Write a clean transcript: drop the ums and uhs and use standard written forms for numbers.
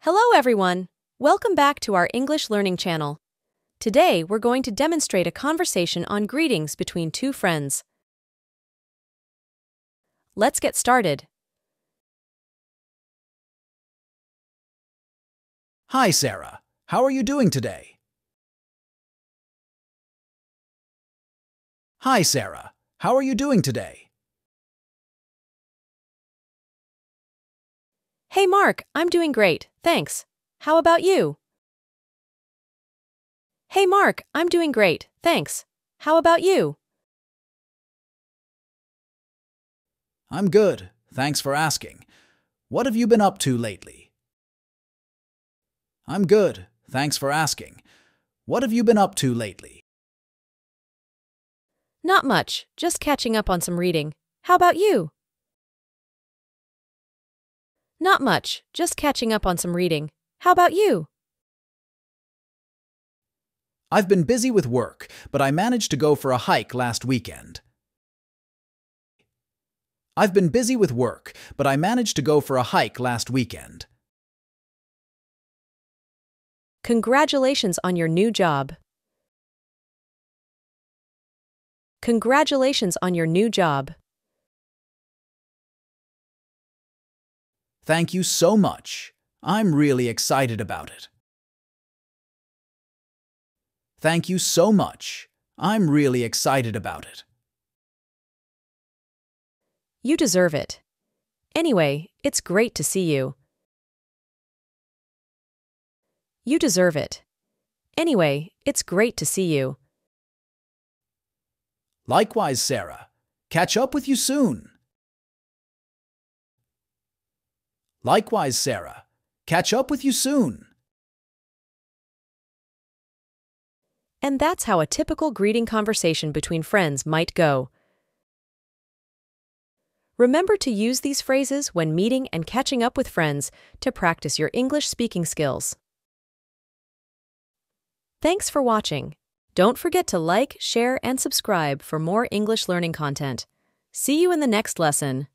Hello everyone! Welcome back to our English learning channel. Today we're going to demonstrate a conversation on greetings between two friends. Let's get started. Hi, Sarah. How are you doing today? Hi, Sarah. How are you doing today? Hey Mark, I'm doing great, thanks. How about you? Hey Mark, I'm doing great, thanks. How about you? I'm good. Thanks for asking. What have you been up to lately? I'm good. Thanks for asking. What have you been up to lately? Not much, just catching up on some reading. How about you? Not much, just catching up on some reading. How about you? I've been busy with work, but I managed to go for a hike last weekend. I've been busy with work, but I managed to go for a hike last weekend. Congratulations on your new job. Congratulations on your new job. Thank you so much. I'm really excited about it. Thank you so much. I'm really excited about it. You deserve it. Anyway, it's great to see you. You deserve it. Anyway, it's great to see you. Likewise, Sarah. Catch up with you soon. Likewise, Sarah. Catch up with you soon. And that's how a typical greeting conversation between friends might go. Remember to use these phrases when meeting and catching up with friends to practice your English speaking skills. Thanks for watching. Don't forget to like, share, and subscribe for more English learning content. See you in the next lesson.